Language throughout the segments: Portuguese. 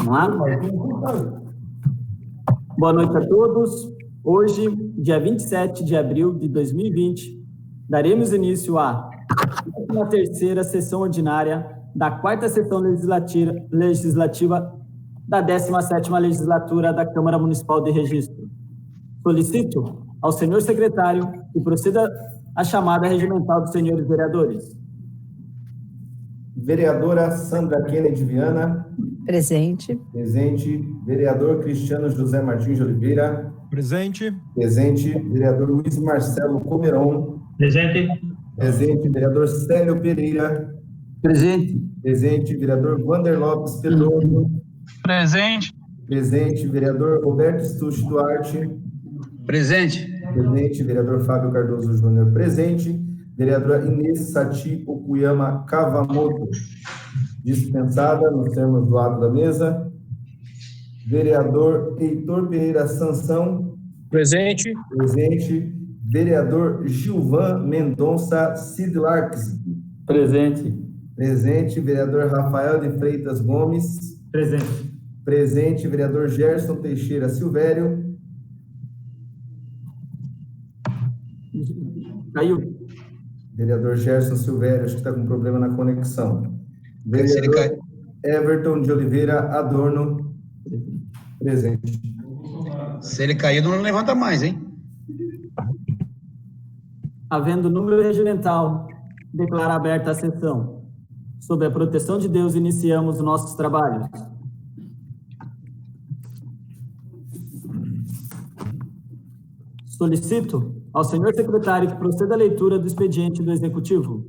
Vamos lá? Boa noite a todos. Hoje, dia 27 de abril de 2020, daremos início à 13ª sessão ordinária da 4ª sessão legislativa da 17ª legislatura da Câmara Municipal de Registro. Solicito ao senhor secretário que proceda à chamada regimental dos senhores vereadores. Vereadora Sandra Kennedy Viana. Presente. Presente. Vereador Cristiano José Martins de Oliveira. Presente. Presente. Vereador Luiz Marcelo Comeron. Presente. Presente. Vereador Célio Pereira. Presente. Presente. Vereador Wander Lopes Pedroso. Presente. Presente. Vereador Roberto Stucci Duarte. Presente. Presente. Vereador Fábio Cardoso Júnior. Presente. Vereadora Inês Sati Okuyama Kavamoto, dispensada nos termos do ato da mesa. Vereador Heitor Pereira Sansão. Presente. Presente. Vereador Gilvan Mendonça Sidlarques. Presente. Presente. Vereador Rafael de Freitas Gomes. Presente. Presente. Vereador Gerson Teixeira Silvério. Caiu. Vereador Gerson Silvério, acho que está com problema na conexão. Vereador Everton de Oliveira Adorno. Presente. Se ele cair, não levanta mais, hein? Havendo número regimental, declaro aberta a sessão. Sob a proteção de Deus, iniciamos os nossos trabalhos. Solicito ao senhor secretário que proceda à leitura do expediente do Executivo.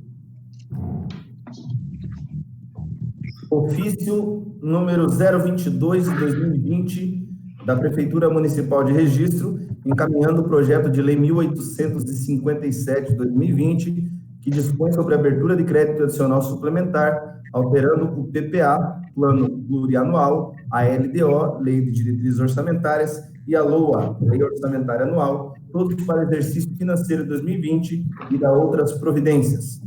Ofício número 022 de 2020 da Prefeitura Municipal de Registro, encaminhando o projeto de lei 1857 de 2020, que dispõe sobre a abertura de crédito adicional suplementar, alterando o PPA, Plano Plurianual, a LDO, Lei de Diretrizes Orçamentárias, e a LOA, Lei Orçamentária Anual, todos para o exercício financeiro de 2020 e da outras providências.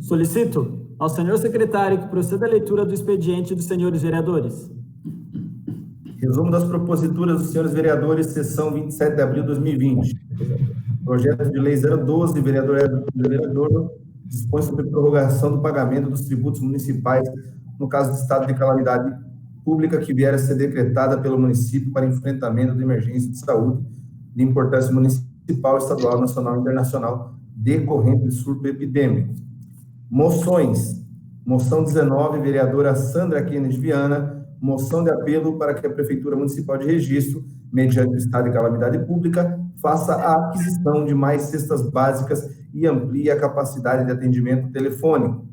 Solicito ao senhor secretário que proceda à leitura do expediente dos senhores vereadores. Resumo das proposituras dos senhores vereadores, sessão 27 de abril de 2020. Projeto de lei 012, vereador Everton, dispõe sobre prorrogação do pagamento dos tributos municipais no caso de estado de calamidade pública que vier a ser decretada pelo município para enfrentamento de emergência de saúde de importância municipal, estadual, nacional e internacional decorrente de surto epidêmico. Moções. Moção 19, vereadora Sandra Kennedy Viana, moção de apelo para que a Prefeitura Municipal de Registro, mediante o estado de calamidade pública, faça a aquisição de mais cestas básicas e amplie a capacidade de atendimento telefônico.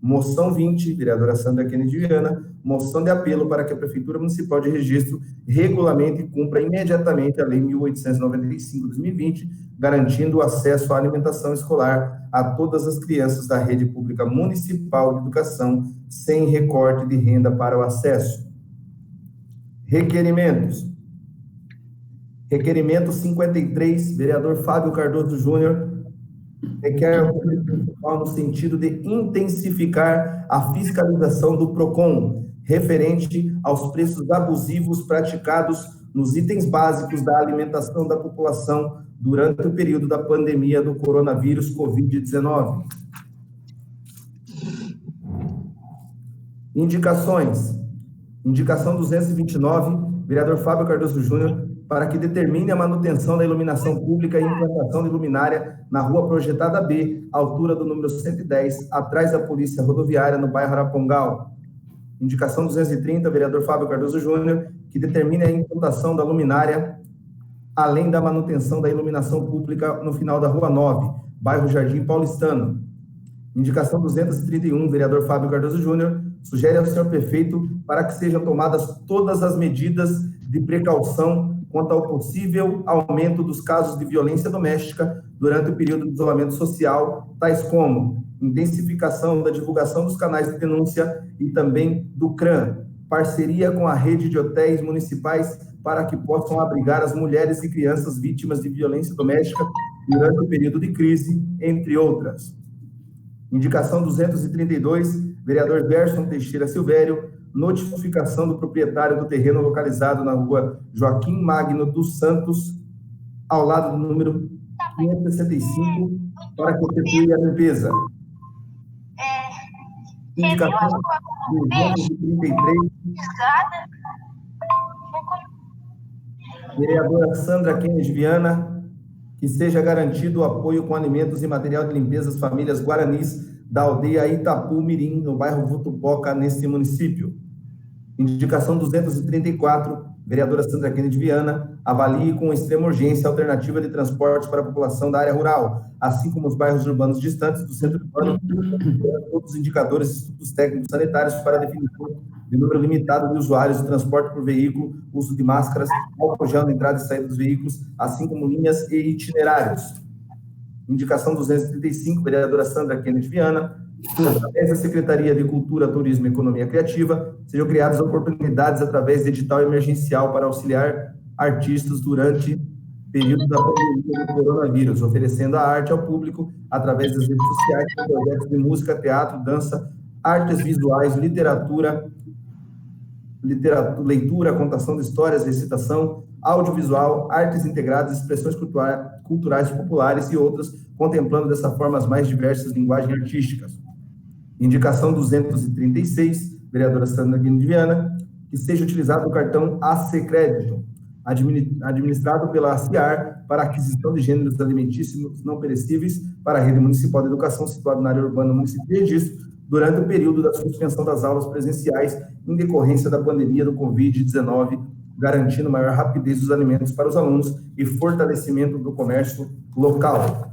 Moção 20, vereadora Sandra Kennedy Viana, moção de apelo para que a Prefeitura Municipal de Registro regulamente e cumpra imediatamente a Lei 1895 de 2020, garantindo o acesso à alimentação escolar a todas as crianças da rede pública municipal de educação, sem recorte de renda para o acesso. Requerimentos. Requerimento 53, vereador Fábio Cardoso Júnior, requer no sentido de intensificar a fiscalização do PROCON, referente aos preços abusivos praticados nos itens básicos da alimentação da população durante o período da pandemia do coronavírus Covid-19. Indicações. Indicação 229, vereador Fábio Cardoso Júnior, para que determine a manutenção da iluminação pública e implantação de luminária na Rua Projetada B, altura do número 110, atrás da Polícia Rodoviária, no bairro Arapongal. Indicação 230, vereador Fábio Cardoso Júnior, que determine a implantação da luminária, além da manutenção da iluminação pública no final da Rua 9, bairro Jardim Paulistano. Indicação 231, vereador Fábio Cardoso Júnior, sugere ao senhor prefeito para que sejam tomadas todas as medidas de precaução quanto ao possível aumento dos casos de violência doméstica durante o período de isolamento social, tais como intensificação da divulgação dos canais de denúncia e também do CRAM, parceria com a rede de hotéis municipais para que possam abrigar as mulheres e crianças vítimas de violência doméstica durante o período de crise, entre outras. Indicação 232, vereador Gerson Teixeira Silvério, notificação do proprietário do terreno localizado na rua Joaquim Magno dos Santos, ao lado do número 565, para que efetue a limpeza. Indicação 233, vereadora Sandra Kennedy Viana, que seja garantido o apoio com alimentos e material de limpeza às famílias guaranis da aldeia Itapu Mirim, no bairro Votupoca, neste município. Indicação 234, vereadora Sandra Kennedy Viana, avalie com extrema urgência a alternativa de transporte para a população da área rural, assim como os bairros urbanos distantes do centro urbano, todos os indicadores e estudos técnicos sanitários para definição de número limitado de usuários de transporte por veículo, uso de máscaras, álcool gel na entrada e saída dos veículos, assim como linhas e itinerários. Indicação 235, vereadora Sandra Kennedy Viana, através da Secretaria de Cultura, Turismo e Economia Criativa, sejam criadas oportunidades através de edital emergencial para auxiliar artistas durante o período da pandemia do coronavírus, oferecendo a arte ao público através das redes sociais, com projetos de música, teatro, dança, artes visuais, literatura, leitura, contação de histórias, recitação, audiovisual, artes integradas, expressões culturais populares e outras, contemplando dessa forma as mais diversas linguagens artísticas. Indicação 236, vereadora Sandra Kennedy Viana, que seja utilizado o cartão AC Crédito, administrado pela ACIAR para aquisição de gêneros alimentícios não perecíveis para a rede municipal de educação situada na área urbana do município de Registro, durante o período da suspensão das aulas presenciais em decorrência da pandemia do Covid-19, garantindo maior rapidez dos alimentos para os alunos e fortalecimento do comércio local.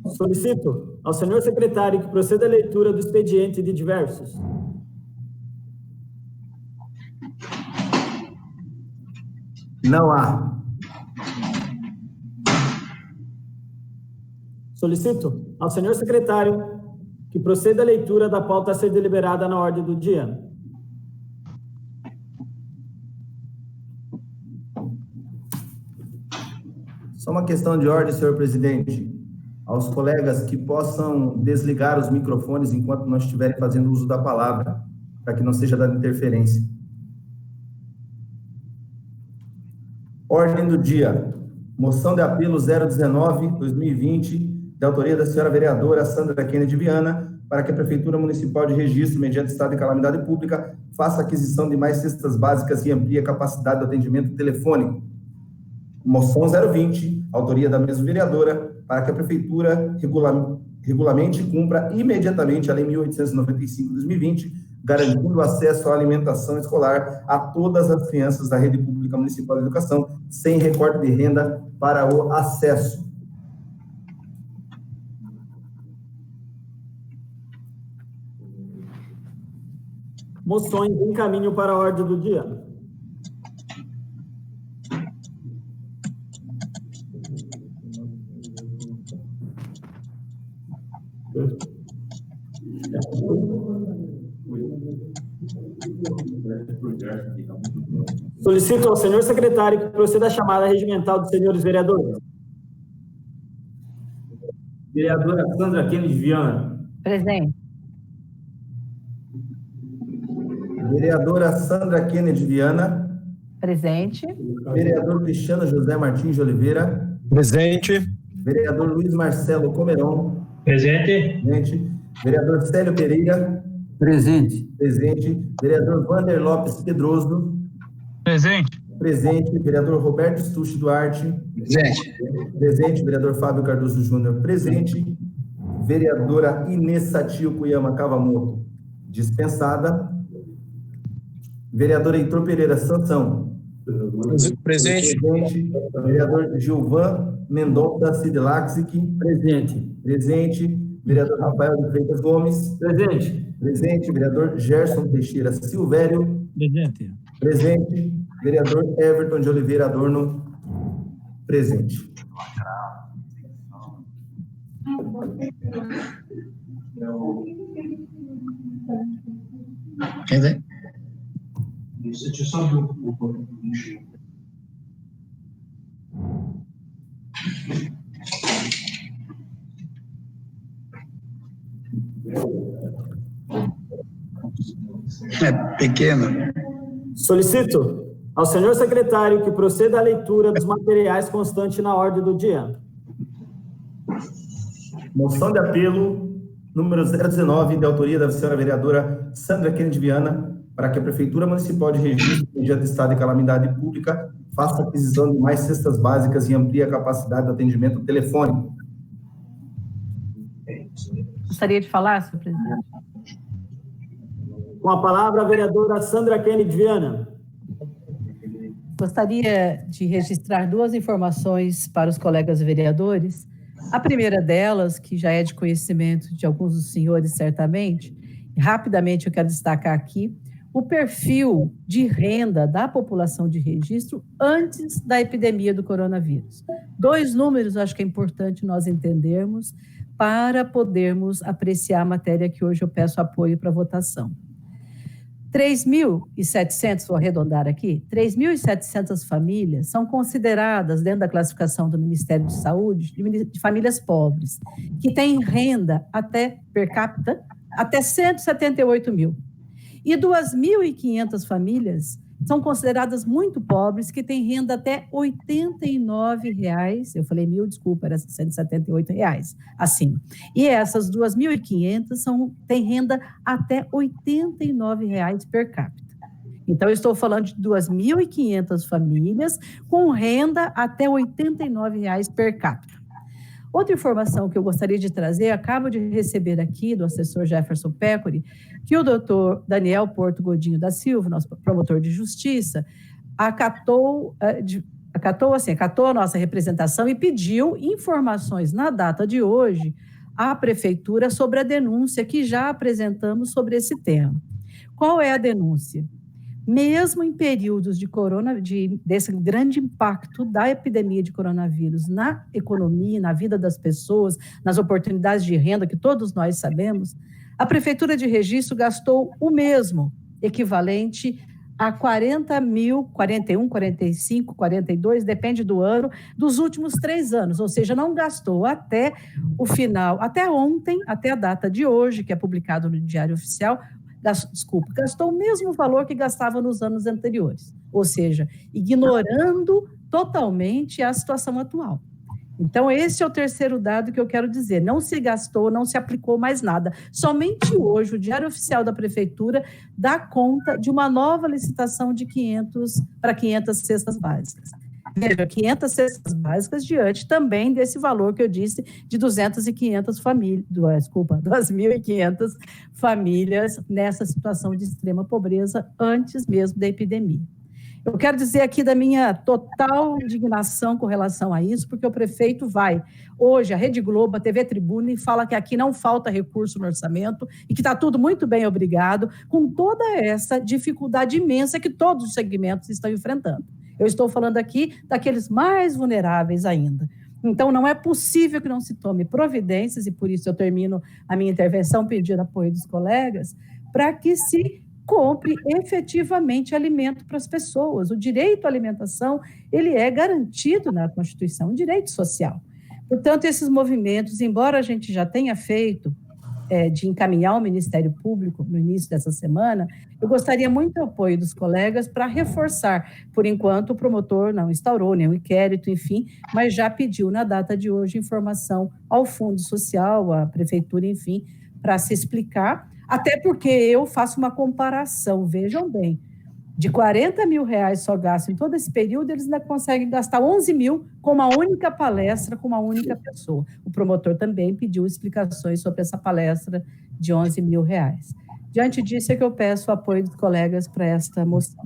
Solicito ao senhor secretário que proceda à leitura do expediente de diversos. Não há. Solicito ao senhor secretário que proceda à leitura da pauta a ser deliberada na ordem do dia. Só uma questão de ordem, senhor presidente. Aos colegas que possam desligar os microfones enquanto nós estiverem fazendo uso da palavra, para que não seja dada interferência. Ordem do dia. Moção de apelo 019/2020, de autoria da senhora vereadora Sandra Kennedy Viana, para que a Prefeitura Municipal de Registro, mediante estado de calamidade pública, faça aquisição de mais cestas básicas e amplie a capacidade do atendimento telefônico. Moção 020, autoria da mesma vereadora, para que a Prefeitura regulamente e cumpra imediatamente a Lei 1895/2020, garantindo o acesso à alimentação escolar a todas as crianças da Rede Pública Municipal de Educação, sem recorte de renda para o acesso. Moções em caminho para a ordem do dia. Solicito ao senhor secretário que proceda à chamada regimental dos senhores vereadores. Vereadora Sandra Kennedy Viana. Presente. Vereadora Sandra Kennedy Viana. Presente. Vereador Cristiano José Martins de Oliveira. Presente. Vereador Luiz Marcelo Comeron. Presente. Presente. Vereador Célio Pereira. Presente. Presente. Vereador Wander Lopes Pedroso. Presente. Presente. Vereador Roberto Stucci Duarte. Presente. Presente. Vereador Fábio Cardoso Júnior. Presente. Vereadora Inês Satio Cuyama Cavamoto. Dispensada. Vereador Heitor Pereira Sansão. Presente. Presente. Vereador Gilvan Mendonça Sidelaxic. Presente. Presente. Vereador Rafael de Freitas Gomes. Presente. Presente, vereador Gerson Teixeira Silvério. Presente. Presente, vereador Everton de Oliveira Adorno. Presente. Quer dizer, é pequeno. Solicito ao senhor secretário que proceda à leitura dos materiais constantes na ordem do dia. Moção de apelo número 019, de autoria da senhora vereadora Sandra Kennedy Viana, para que a Prefeitura Municipal de Registro, mediante estado de calamidade pública, faça aquisição de mais cestas básicas e amplie a capacidade de atendimento telefônico. Gostaria de falar, senhor presidente? Com a palavra, a vereadora Sandra Kennedy Viana. Gostaria de registrar duas informações para os colegas vereadores. A primeira delas, que já é de conhecimento de alguns dos senhores, certamente, rapidamente eu quero destacar aqui o perfil de renda da população de Registro antes da epidemia do coronavírus. Dois números acho que é importante nós entendermos para podermos apreciar a matéria que hoje eu peço apoio para votação. 3.700, vou arredondar aqui, 3.700 famílias são consideradas, dentro da classificação do Ministério de Saúde, de famílias pobres, que têm renda até, per capita, até 178 mil. E 2.500 famílias são consideradas muito pobres, que têm renda até R$ 89,00, eu falei mil, desculpa, era R$ 178,00 acima. E essas 2.500 têm renda até R$ 89,00 per capita. Então, eu estou falando de 2.500 famílias com renda até R$ 89,00 per capita. Outra informação que eu gostaria de trazer, acabo de receber aqui do assessor Jefferson Pecori, que o doutor Daniel Porto Godinho da Silva, nosso promotor de justiça, acatou a nossa representação e pediu informações na data de hoje à prefeitura sobre a denúncia que já apresentamos sobre esse tema. Qual é a denúncia? Mesmo em períodos desse grande impacto da epidemia de coronavírus na economia, na vida das pessoas, nas oportunidades de renda que todos nós sabemos, a Prefeitura de Registro gastou o mesmo, equivalente a 40 mil, 41, 45, 42, depende do ano, dos últimos 3 anos, ou seja, não gastou até o final, até ontem, até a data de hoje, que é publicado no Diário Oficial, gastou o mesmo valor que gastava nos anos anteriores, ou seja, ignorando totalmente a situação atual. Então, esse é o terceiro dado que eu quero dizer, não se gastou, não se aplicou mais nada. Somente hoje, o Diário Oficial da Prefeitura dá conta de uma nova licitação de 500 cestas básicas. Veja, 500 cestas básicas diante também desse valor que eu disse de 2.500 famílias nessa situação de extrema pobreza antes mesmo da epidemia. Eu quero dizer aqui da minha total indignação com relação a isso, porque o prefeito vai, hoje, a Rede Globo, a TV Tribuna, e fala que aqui não falta recurso no orçamento e que está tudo muito bem, obrigado, com toda essa dificuldade imensa que todos os segmentos estão enfrentando. Eu estou falando aqui daqueles mais vulneráveis ainda. Então, não é possível que não se tome providências, e por isso eu termino a minha intervenção pedindo apoio dos colegas, para que se compre efetivamente alimento para as pessoas. O direito à alimentação, ele é garantido na Constituição, um direito social. Portanto, esses movimentos, embora a gente já tenha feito de encaminhar ao Ministério Público no início dessa semana, eu gostaria muito do apoio dos colegas para reforçar. Por enquanto, o promotor não instaurou nenhum inquérito, enfim, mas já pediu na data de hoje informação ao Fundo Social, à Prefeitura, enfim, para se explicar, até porque eu faço uma comparação, vejam bem, de R$40 mil só gasto em todo esse período, eles ainda conseguem gastar 11 mil com uma única palestra, com uma única pessoa. O promotor também pediu explicações sobre essa palestra de R$11 mil. Diante disso é que eu peço o apoio dos colegas para esta moção.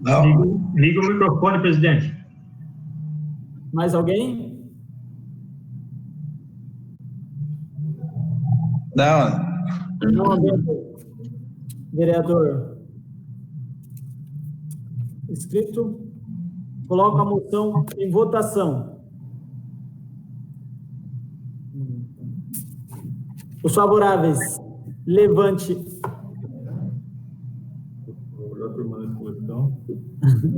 Não, Liga o microfone, presidente. Mais alguém? não, Não havendo vereador inscrito, coloco a moção em votação. Os favoráveis, levante.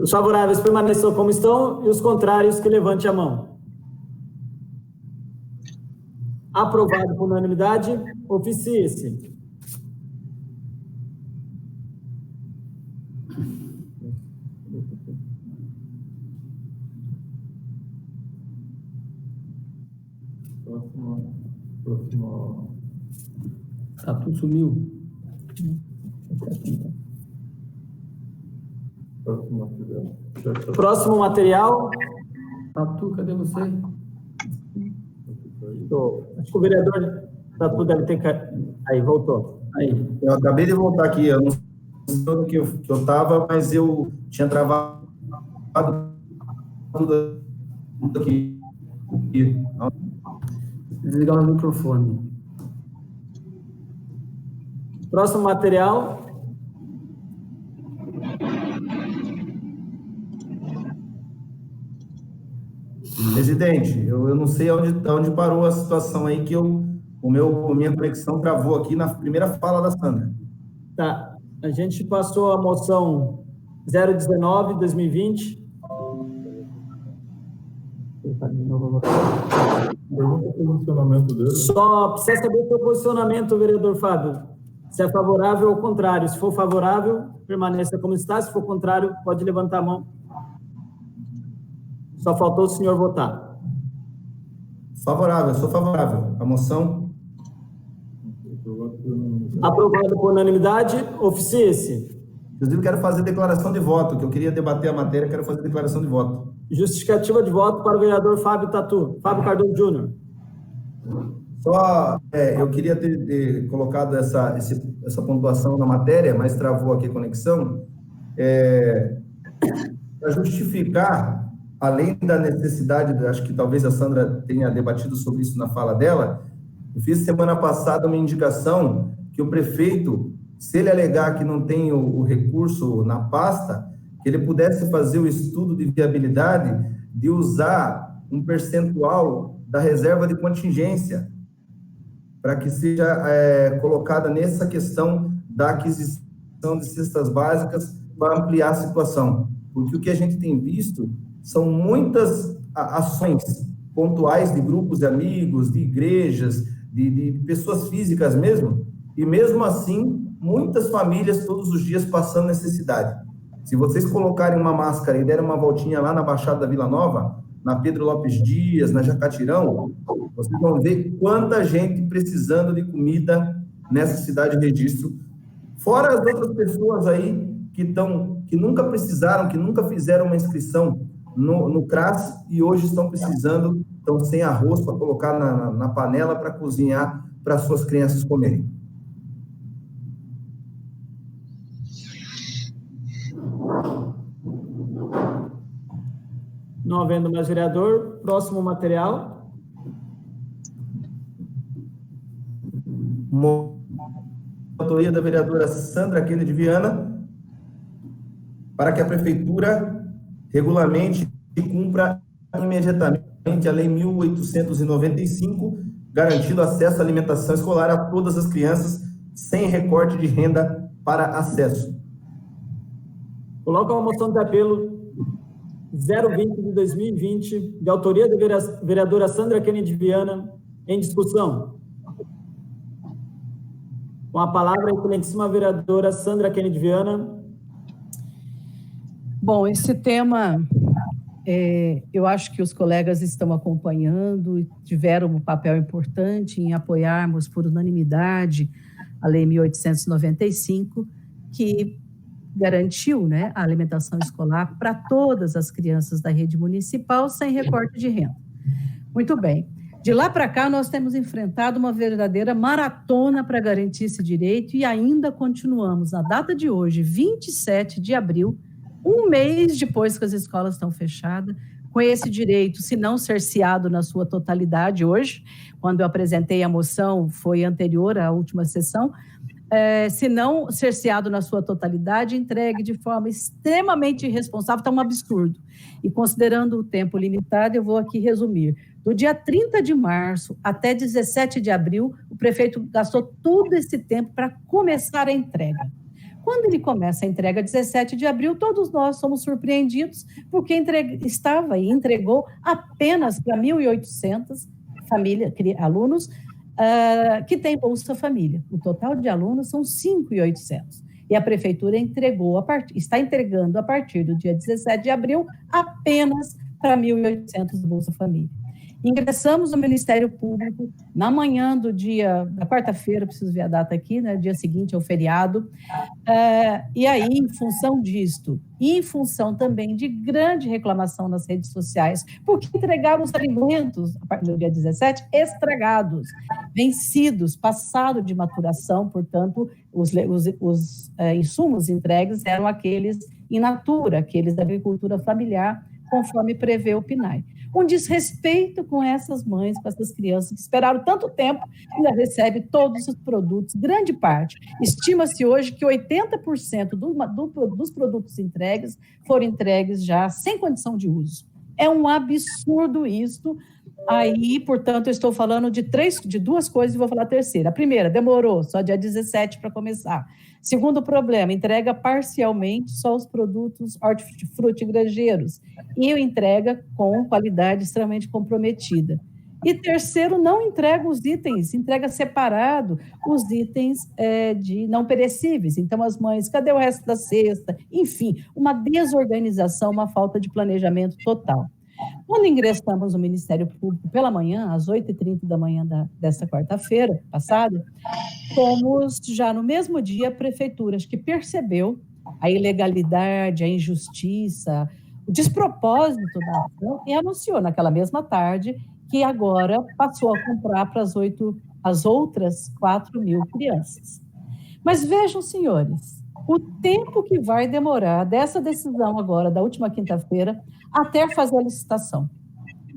Os favoráveis permaneçam como estão e os contrários que levante a mão. Aprovado por unanimidade, oficie-se. Tatu sumiu. Próximo material. Tatu, cadê você? Acho que o vereador Tatu deve ter... Aí, voltou. Aí. Eu acabei de voltar aqui, eu não sei onde que eu estava, mas eu tinha travado tudo aqui. Desligar o microfone. Próximo material. Presidente, eu não sei onde parou a situação aí, que a minha conexão travou aqui na primeira fala da Sandra. Tá. A gente passou a moção 019/2020. Pergunta o posicionamento dele. Só precisa saber o seu posicionamento, vereador Fábio. Se é favorável ou contrário. Se for favorável, permaneça como está. Se for contrário, pode levantar a mão. Só faltou o senhor votar. Favorável, sou favorável. A moção. Aprovado por unanimidade, oficie-se. Inclusive, quero fazer declaração de voto, que eu queria debater a matéria, quero fazer declaração de voto. Justificativa de voto para o vereador Fábio Tatu. Fábio Cardoso Júnior. Só, eu queria ter colocado essa pontuação na matéria, mas travou aqui a conexão, para justificar, além da necessidade, acho que talvez a Sandra tenha debatido sobre isso na fala dela, eu fiz semana passada uma indicação que o prefeito, se ele alegar que não tem o recurso na pasta, que ele pudesse fazer o estudo de viabilidade de usar um percentual da reserva de contingência, para que seja colocada nessa questão da aquisição de cestas básicas para ampliar a situação. Porque o que a gente tem visto são muitas ações pontuais de grupos de amigos, de igrejas, de pessoas físicas mesmo, e mesmo assim, muitas famílias todos os dias passando necessidade. Se vocês colocarem uma máscara e derem uma voltinha lá na Baixada da Vila Nova, na Pedro Lopes Dias, na Jacatirão, vocês vão ver quanta gente precisando de comida nessa cidade de Registro, fora as outras pessoas aí que nunca precisaram, que nunca fizeram uma inscrição no CRAS e hoje estão precisando, estão sem arroz para colocar na panela para cozinhar para suas crianças comerem. Não havendo mais vereador, próximo material. Autoria da vereadora Sandra Kennedy Viana, para que a prefeitura regulamente e cumpra imediatamente a Lei 1895, garantindo acesso à alimentação escolar a todas as crianças, sem recorte de renda para acesso. Coloca uma moção de apelo 020/2020, de autoria da vereadora Sandra Kennedy Viana, em discussão. Com a palavra, a excelentíssima vereadora Sandra Kennedy Viana. Bom, esse tema, eu acho que os colegas estão acompanhando e tiveram um papel importante em apoiarmos por unanimidade a Lei 1895, que garantiu, né, a alimentação escolar para todas as crianças da rede municipal sem recorte de renda. Muito bem. De lá para cá, nós temos enfrentado uma verdadeira maratona para garantir esse direito e ainda continuamos, na data de hoje, 27 de abril, Um mês depois que as escolas estão fechadas, com esse direito, se não cerceado na sua totalidade hoje, quando eu apresentei a moção, foi anterior à última sessão, se não cerceado na sua totalidade, entregue de forma extremamente irresponsável, está um absurdo. E considerando o tempo limitado, eu vou aqui resumir. Do dia 30 de março até 17 de abril, o prefeito gastou todo esse tempo para começar a entrega. Quando ele começa a entrega 17 de abril, todos nós somos surpreendidos, porque estava e entregou apenas para 1.800 alunos que têm Bolsa Família. O total de alunos são 5.800. E a prefeitura está entregando a partir do dia 17 de abril apenas para 1.800 Bolsa Família. Ingressamos no Ministério Público na manhã da quarta-feira, preciso ver a data aqui, né? Dia seguinte ao feriado. E aí, em função disto, e em função também de grande reclamação nas redes sociais, porque entregaram os alimentos, a partir do dia 17, estragados, vencidos, passado de maturação, portanto, os insumos entregues eram aqueles in natura, aqueles da agricultura familiar, conforme prevê o PNAE. Um desrespeito com essas mães, com essas crianças que esperaram tanto tempo, ainda recebe todos os produtos, grande parte. Estima-se hoje que 80% dos produtos entregues foram entregues já sem condição de uso. É um absurdo isto. Aí, portanto, eu estou falando de duas coisas e vou falar a terceira. A primeira, demorou, só dia 17 para começar. Segundo problema, entrega parcialmente só os produtos hortifruti grangeiros e entrega com qualidade extremamente comprometida. E terceiro, não entrega os itens, entrega separado os itens de não perecíveis. Então, as mães, cadê o resto da cesta? Enfim, uma desorganização, uma falta de planejamento total. Quando ingressamos no Ministério Público pela manhã, às 8h30 da manhã desta quarta-feira passada, fomos já no mesmo dia prefeituras que percebeu a ilegalidade, a injustiça, o despropósito da ação e anunciou naquela mesma tarde que agora passou a comprar para as outras 4.000 crianças. Mas vejam, senhores, o tempo que vai demorar dessa decisão agora, da última quinta-feira, até fazer a licitação.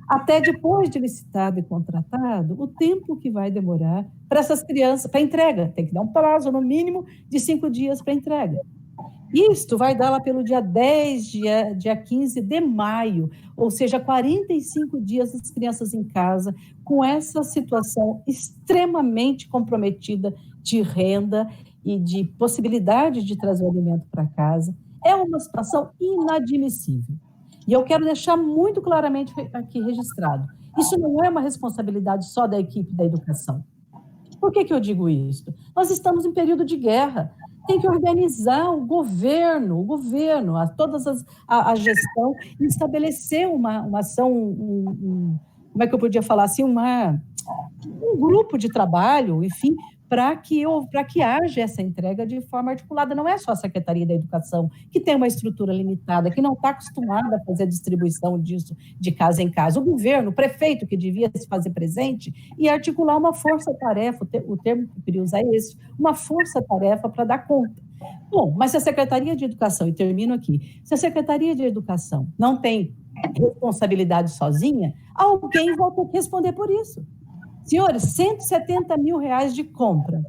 Até depois de licitado e contratado, o tempo que vai demorar para essas crianças, para entrega, tem que dar um prazo, no mínimo, de 5 dias para entrega. Isto vai dar lá pelo dia 10, dia 15 de maio, ou seja, 45 dias as crianças em casa, com essa situação extremamente comprometida de renda e de possibilidade de trazer o alimento para casa. É uma situação inadmissível. E eu quero deixar muito claramente aqui registrado. Isso não é uma responsabilidade só da equipe da educação. Por que eu digo isso? Nós estamos em período de guerra. Tem que organizar o governo, a gestão, e estabelecer uma ação, como é que eu podia falar assim, um grupo de trabalho, enfim, para que haja essa entrega de forma articulada. Não é só a Secretaria da Educação, que tem uma estrutura limitada, que não está acostumada a fazer a distribuição disso de casa em casa. O governo, o prefeito, que devia se fazer presente e articular uma força-tarefa, o termo que eu queria usar é esse, uma força-tarefa para dar conta. Bom, mas se a Secretaria de Educação, e termino aqui, se a Secretaria de Educação não tem responsabilidade sozinha, alguém vai ter que responder por isso. Senhores, R$170 mil de compra.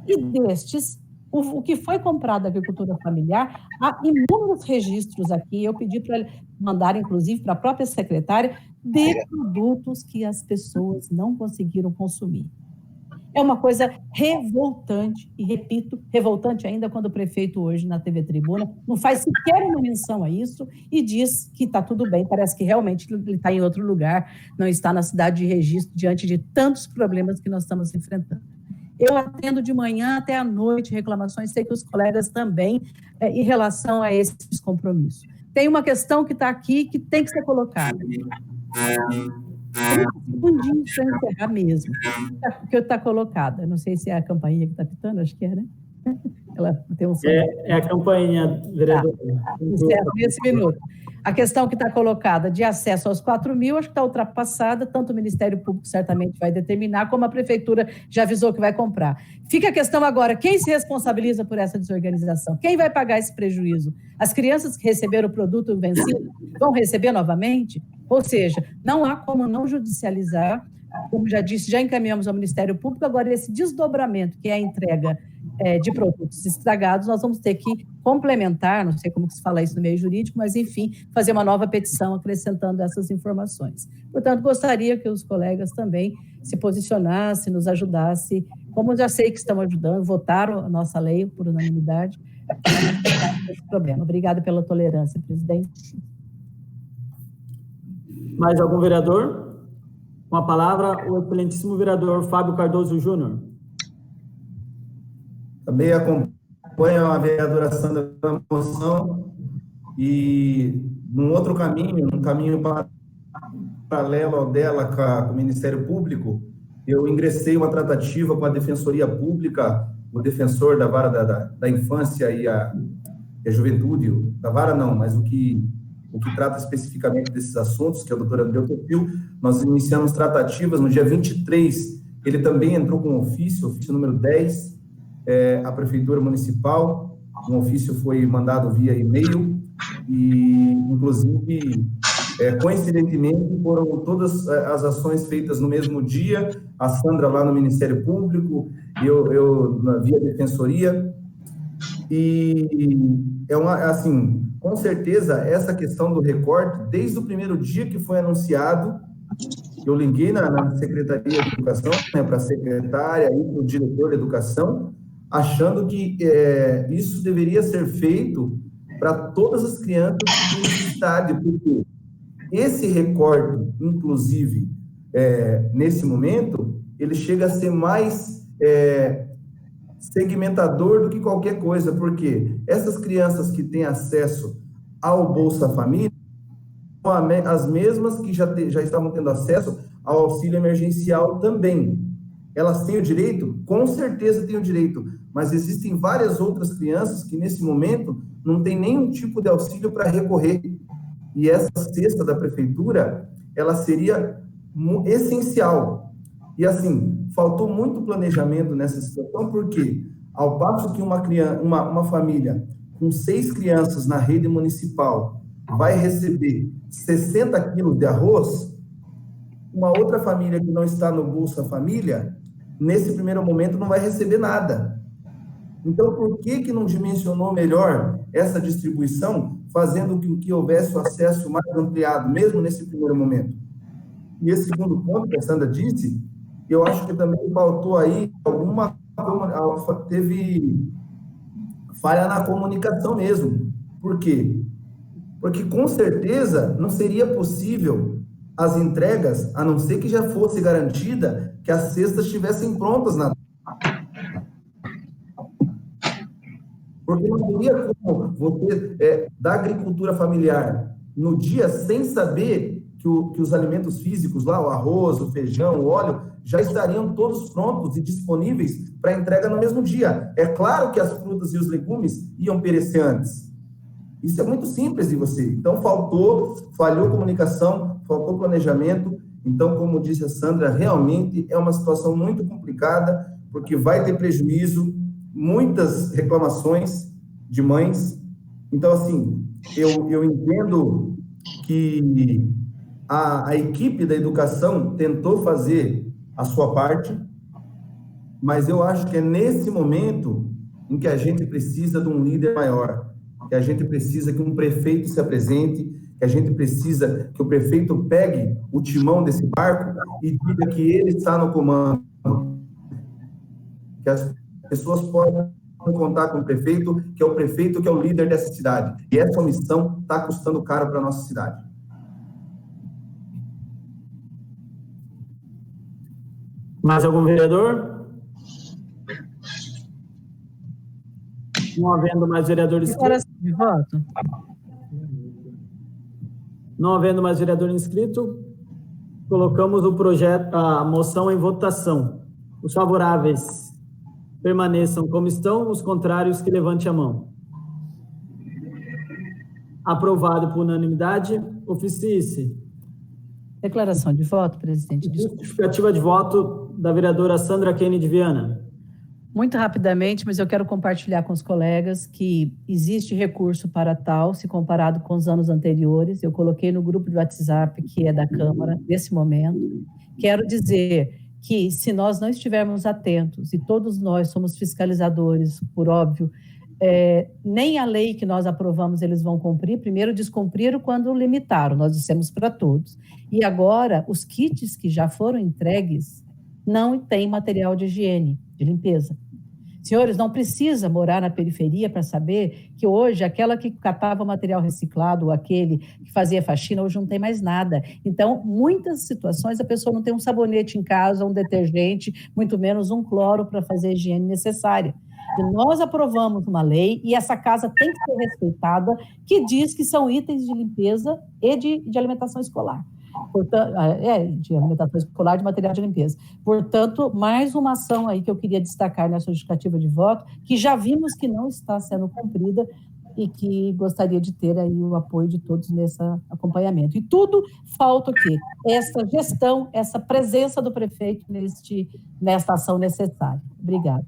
E destes, o que foi comprado da agricultura familiar, há inúmeros registros aqui, eu pedi para mandar, inclusive, para a própria secretária, de produtos que as pessoas não conseguiram consumir. É uma coisa revoltante, e repito, revoltante ainda quando o prefeito hoje na TV Tribuna não faz sequer uma menção a isso e diz que está tudo bem, parece que realmente ele está em outro lugar, não está na cidade de Registro, diante de tantos problemas que nós estamos enfrentando. Eu atendo de manhã até à noite reclamações, sei que os colegas também, em relação a esses compromissos. Tem uma questão que está aqui que tem que ser colocada. Segundinho para encerrar mesmo, que está colocada. Não sei se é a campainha que está pitando, acho que é, né? Ela tem um som. É a campainha, vereador. Encerra nesse minuto. A questão que está colocada de acesso aos 4.000, acho que está ultrapassada, tanto o Ministério Público certamente vai determinar, como a Prefeitura já avisou que vai comprar. Fica a questão agora, quem se responsabiliza por essa desorganização? Quem vai pagar esse prejuízo? As crianças que receberam o produto vencido vão receber novamente? Ou seja, não há como não judicializar, como já disse, já encaminhamos ao Ministério Público, agora esse desdobramento, que é a entrega de produtos estragados, nós vamos ter que complementar, não sei como que se fala isso no meio jurídico, mas enfim, fazer uma nova petição acrescentando essas informações. Portanto, gostaria que os colegas também se posicionassem, nos ajudassem, como já sei que estão ajudando, votaram a nossa lei por unanimidade, esse problema. Obrigada pela tolerância, presidente. Mais algum vereador? Com a palavra, o excelentíssimo vereador Fábio Cardoso Júnior. Também acompanho a vereadora Sandra na moção e num outro caminho, num caminho paralelo ao dela com o Ministério Público, eu ingressei uma tratativa com a Defensoria Pública, o defensor da vara da infância e a juventude, da vara não, mas o que trata especificamente desses assuntos, que é o doutor André Topil. Nós iniciamos tratativas no dia 23, ele também entrou com ofício número 10, a Prefeitura Municipal, um ofício foi mandado via e-mail, e, inclusive, coincidentemente, foram todas as ações feitas no mesmo dia, a Sandra lá no Ministério Público, eu via Defensoria, e assim, com certeza, essa questão do recorte, desde o primeiro dia que foi anunciado, eu liguei na Secretaria de Educação, para a secretária e para o diretor de Educação, achando que isso deveria ser feito para todas as crianças de necessidade, porque esse recorte, inclusive, nesse momento, ele chega a ser mais segmentador do que qualquer coisa, porque essas crianças que têm acesso ao Bolsa Família são as mesmas que já estavam tendo acesso ao auxílio emergencial também. Elas têm o direito? Com certeza têm o direito, mas existem várias outras crianças que, nesse momento, não têm nenhum tipo de auxílio para recorrer. E essa cesta da Prefeitura, ela seria essencial. E, assim, faltou muito planejamento nessa situação, porque, ao passo que uma família com 6 crianças na rede municipal vai receber 60 quilos de arroz, uma outra família que não está no Bolsa Família, nesse primeiro momento, não vai receber nada. Então, por que não dimensionou melhor essa distribuição, fazendo com que houvesse o acesso mais ampliado, mesmo nesse primeiro momento? E esse segundo ponto que a Sandra disse, eu acho que também faltou aí teve falha na comunicação mesmo. Por quê? Porque, com certeza, não seria possível as entregas, a não ser que já fosse garantida que as cestas estivessem prontas na... Porque não teria como você, da agricultura familiar, no dia, sem saber que os alimentos físicos lá, o arroz, o feijão, o óleo, já estariam todos prontos e disponíveis para entrega no mesmo dia. É claro que as frutas e os legumes iam perecer antes. Isso é muito simples de você. Então, falhou comunicação, faltou planejamento. Então, como disse a Sandra, realmente é uma situação muito complicada, porque vai ter prejuízo, muitas reclamações de mães. Então, assim, eu entendo que a equipe da educação tentou fazer a sua parte, mas eu acho que é nesse momento em que a gente precisa de um líder maior, que a gente precisa que um prefeito se apresente, que a gente precisa que o prefeito pegue o timão desse barco e diga que ele está no comando, que as pessoas podem contar com o prefeito que é o líder dessa cidade. E essa missão está custando caro para a nossa cidade. Mais algum vereador? Não havendo mais vereador inscrito. De voto. Não havendo mais vereador inscrito, colocamos a moção em votação. Os favoráveis permaneçam como estão, os contrários que levante a mão. Aprovado por unanimidade. Oficie-se. Declaração de voto, presidente. Justificativa de voto da vereadora Sandra Kennedy Viana. Muito rapidamente, mas eu quero compartilhar com os colegas que existe recurso para tal, se comparado com os anos anteriores. Eu coloquei no grupo de WhatsApp, que é da Câmara, nesse momento. Quero dizer que, se nós não estivermos atentos, e todos nós somos fiscalizadores, por óbvio, nem a lei que nós aprovamos eles vão cumprir. Primeiro descumpriram quando limitaram, nós dissemos para todos. E agora, os kits que já foram entregues não têm material de higiene, de limpeza. Senhores, não precisa morar na periferia para saber que hoje aquela que catava material reciclado, ou aquele que fazia faxina, hoje não tem mais nada. Então, muitas situações a pessoa não tem um sabonete em casa, um detergente, muito menos um cloro para fazer a higiene necessária. E nós aprovamos uma lei, e essa casa tem que ser respeitada, que diz que são itens de limpeza e de alimentação escolar. Portanto, de alimentação escolar, de material de limpeza. Portanto, mais uma ação aí que eu queria destacar nessa justificativa de voto, que já vimos que não está sendo cumprida e que gostaria de ter aí o apoio de todos nesse acompanhamento. E tudo falta o quê? Essa gestão, essa presença do prefeito nesta ação necessária. Obrigada.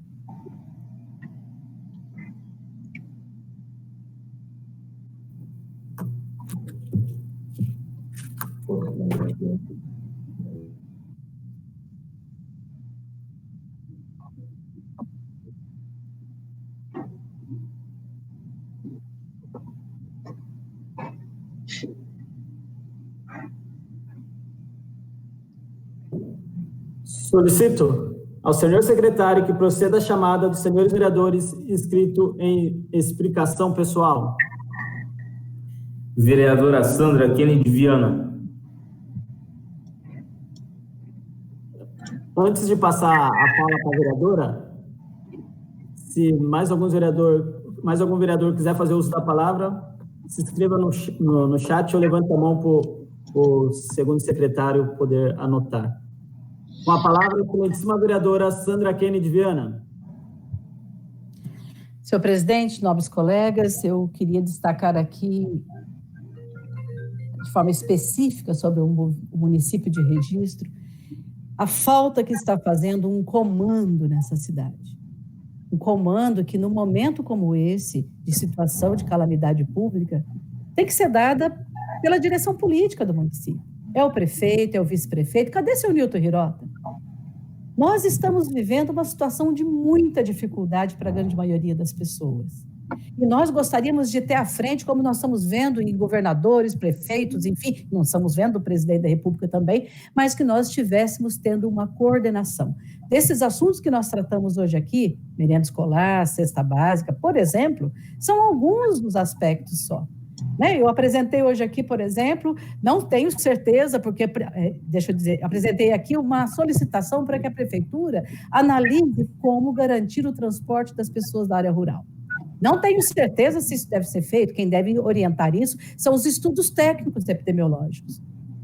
Solicito ao senhor secretário que proceda à chamada dos senhores vereadores inscrito em explicação pessoal. Vereadora Sandra Kennedy Viana. Antes de passar a fala para a vereadora, se mais algum vereador quiser fazer uso da palavra, se inscreva no chat ou levante a mão para o segundo secretário poder anotar. Com a palavra, a excelentíssima vereadora Sandra Kennedy Viana. Senhor presidente, nobres colegas, eu queria destacar aqui, de forma específica, sobre o município de Registro, a falta que está fazendo um comando nessa cidade. Um comando que, num momento como esse, de situação de calamidade pública, tem que ser dada pela direção política do município. É o prefeito, é o vice-prefeito. Cadê seu Nilton Hirota? Nós estamos vivendo uma situação de muita dificuldade para a grande maioria das pessoas. E nós gostaríamos de ter à frente, como nós estamos vendo em governadores, prefeitos, enfim, não estamos vendo o presidente da República também, mas que nós estivéssemos tendo uma coordenação. Desses assuntos que nós tratamos hoje aqui, merenda escolar, cesta básica, por exemplo, são alguns dos aspectos só. Eu apresentei hoje aqui, por exemplo, não tenho certeza, porque, deixa eu dizer, apresentei aqui uma solicitação para que a prefeitura analise como garantir o transporte das pessoas da área rural. Não tenho certeza se isso deve ser feito, quem deve orientar isso são os estudos técnicos epidemiológicos.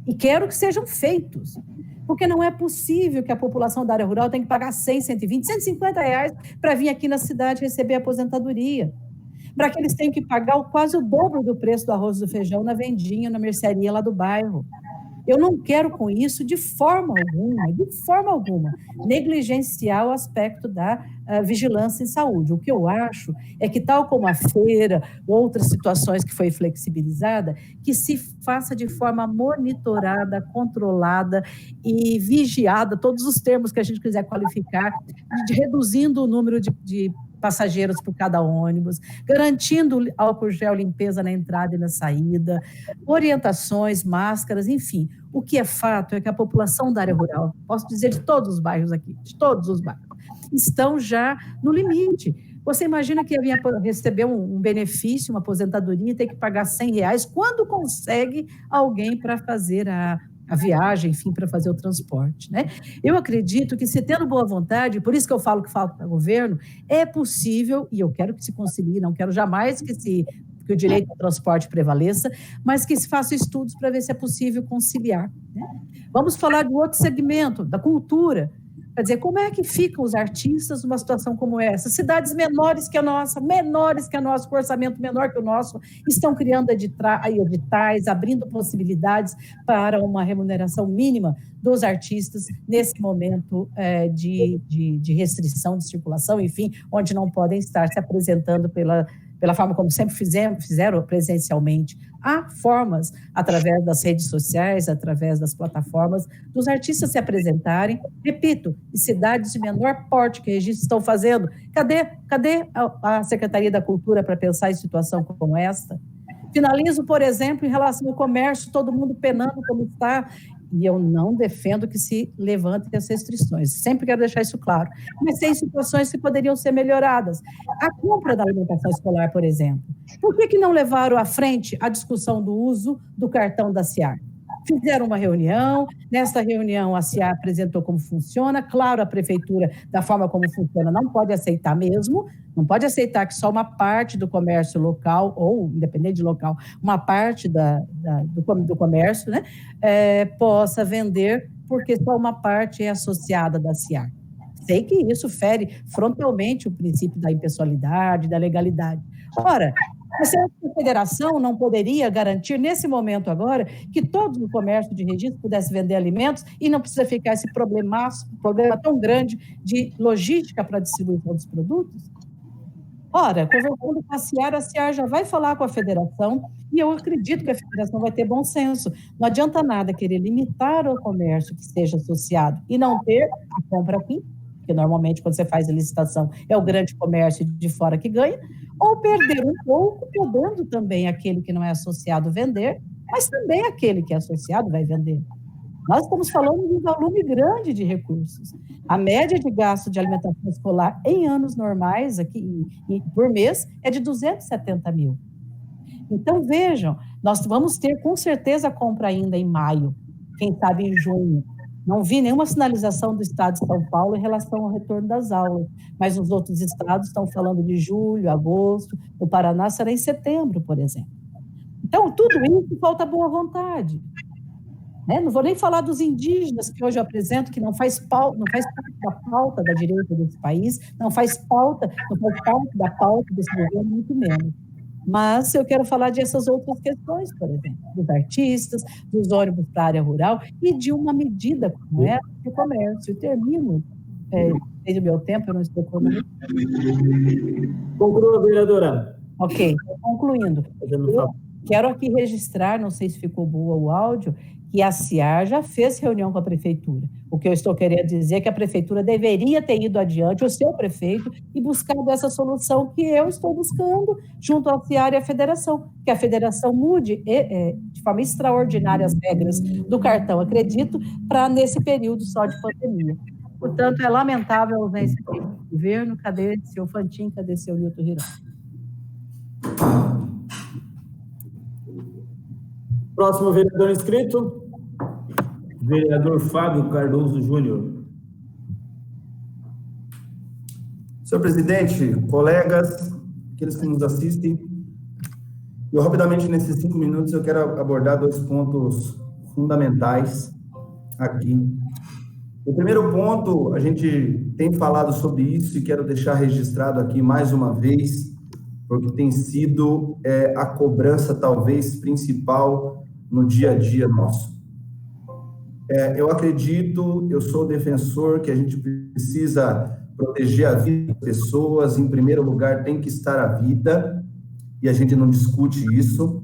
E quero que sejam feitos, porque não é possível que a população da área rural tenha que pagar 100, 120, 150 reais para vir aqui na cidade receber aposentadoria. Para que eles tenham que pagar quase o dobro do preço do arroz e do feijão na vendinha, na mercearia lá do bairro. Eu não quero com isso, de forma alguma, negligenciar o aspecto da vigilância em saúde. O que eu acho é que, tal como a feira, outras situações que foi flexibilizada, que se faça de forma monitorada, controlada e vigiada, todos os termos que a gente quiser qualificar, reduzindo o número de passageiros por cada ônibus, garantindo álcool gel, limpeza na entrada e na saída, orientações, máscaras, enfim. O que é fato é que a população da área rural, posso dizer de todos os bairros aqui, de todos os bairros, estão já no limite. Você imagina que ia receber um benefício, uma aposentadoria, e ter que pagar 100 reais, quando consegue alguém para fazer a viagem, enfim, para fazer o transporte, né? Eu acredito que, se tendo boa vontade, por isso que eu falo que falta governo, é possível, e eu quero que se concilie, não quero jamais que o direito ao transporte prevaleça, mas que se faça estudos para ver se é possível conciliar, né? Vamos falar de outro segmento, da cultura. Quer dizer, como é que ficam os artistas numa situação como essa? Cidades menores que a nossa, com orçamento menor que o nosso, estão criando editais, abrindo possibilidades para uma remuneração mínima dos artistas nesse momento de restrição de circulação, enfim, onde não podem estar se apresentando pela forma como sempre fizeram presencialmente. Há formas, através das redes sociais, através das plataformas, dos artistas se apresentarem, repito, em cidades de menor porte que registros estão fazendo. Cadê a Secretaria da Cultura para pensar em situação como esta? Finalizo, por exemplo, em relação ao comércio, todo mundo penando como está, e eu não defendo que se levantem as restrições, sempre quero deixar isso claro, mas tem situações que poderiam ser melhoradas. A compra da alimentação escolar, por exemplo, por que não levaram à frente a discussão do uso do cartão da Ciar? Fizeram uma reunião, nessa reunião a Ciar apresentou como funciona, claro, a prefeitura, da forma como funciona, não pode aceitar mesmo, não pode aceitar que só uma parte do comércio local, ou independente de local, uma parte do comércio, né, possa vender, porque só uma parte é associada da Ciar. Sei que isso fere frontalmente o princípio da impessoalidade, da legalidade. Ora, a federação não poderia garantir, nesse momento agora, que todo o comércio de registro pudesse vender alimentos e não precisa ficar esse problema tão grande de logística para a distribuição dos produtos? Ora, conversando com a Ciar já vai falar com a federação e eu acredito que a federação vai ter bom senso. Não adianta nada querer limitar o comércio que seja associado e não ter a compra aqui, porque normalmente quando você faz a licitação é o grande comércio de fora que ganha, ou perder um pouco, podendo também aquele que não é associado vender, mas também aquele que é associado vai vender. Nós estamos falando de um volume grande de recursos. A média de gasto de alimentação escolar em anos normais, aqui por mês, é de 270 mil. Então, vejam, nós vamos ter com certeza a compra ainda em maio, quem sabe em junho. Não vi nenhuma sinalização do Estado de São Paulo em relação ao retorno das aulas, mas os outros estados estão falando de julho, agosto, o Paraná será em setembro, por exemplo. Então, tudo isso falta boa vontade. Né? Não vou nem falar dos indígenas que hoje eu apresento, que não faz parte da pauta da direita desse país, não faz parte da pauta desse governo, muito menos. Mas eu quero falar dessas outras questões, por exemplo, dos artistas, dos ônibus para a área rural e de uma medida como essa do comércio. Eu termino, desde o meu tempo, eu não estou concluindo. Conclua, vereadora. Ok, concluindo. Eu quero aqui registrar, não sei se ficou boa o áudio, que a Ciar já fez reunião com a prefeitura. O que eu estou querendo dizer é que a prefeitura deveria ter ido adiante, o seu prefeito, e buscado essa solução que eu estou buscando junto à Ciar e à federação, que a federação mude de forma extraordinária as regras do cartão, acredito, para nesse período só de pandemia. Portanto, é lamentável a ausência do governo. Cadê seu Fantin, cadê seu Nilton Hirão? Próximo vereador inscrito. Vereador Fábio Cardoso Júnior. Senhor presidente, colegas, aqueles que nos assistem, eu rapidamente, nesses 5 minutos, eu quero abordar 2 pontos fundamentais aqui. O primeiro ponto, a gente tem falado sobre isso e quero deixar registrado aqui mais uma vez, porque tem sido a cobrança, talvez, principal no dia a dia nosso. Eu acredito, eu sou defensor que a gente precisa proteger a vida das pessoas, em primeiro lugar tem que estar a vida, e a gente não discute isso,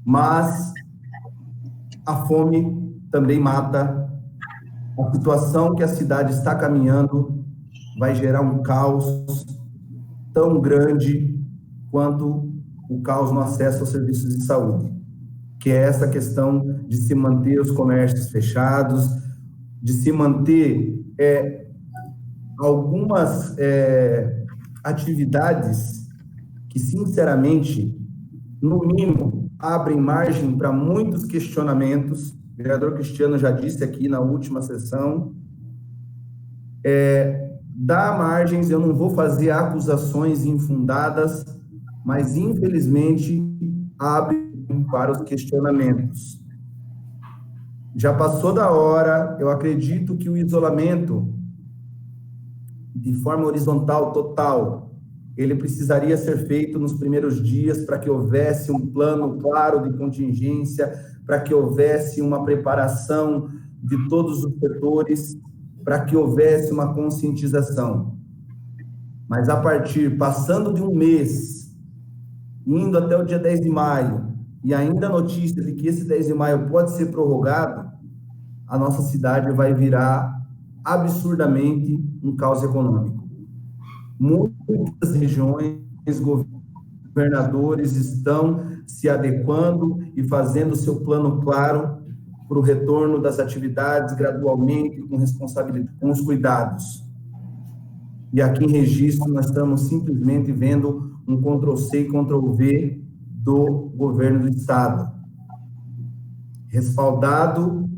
mas a fome também mata. A situação que a cidade está caminhando vai gerar um caos tão grande quanto o caos no acesso aos serviços de saúde, que é essa questão de se manter os comércios fechados, de se manter algumas atividades que, sinceramente, no mínimo, abrem margem para muitos questionamentos. O vereador Cristiano já disse aqui na última sessão, dá margens, eu não vou fazer acusações infundadas, mas, infelizmente, abre para os questionamentos. Já passou da hora, eu acredito que o isolamento de forma horizontal total, ele precisaria ser feito nos primeiros dias para que houvesse um plano claro de contingência, para que houvesse uma preparação de todos os setores, para que houvesse uma conscientização. Mas passando de um mês, indo até o dia 10 de maio, e ainda a notícia de que esse 10 de maio pode ser prorrogado, a nossa cidade vai virar absurdamente um caos econômico. Muitas regiões, governadores estão se adequando e fazendo seu plano claro para o retorno das atividades gradualmente, com responsabilidade, com os cuidados. E aqui em Registro nós estamos simplesmente vendo um Ctrl+C e Ctrl+V do governo do estado, respaldado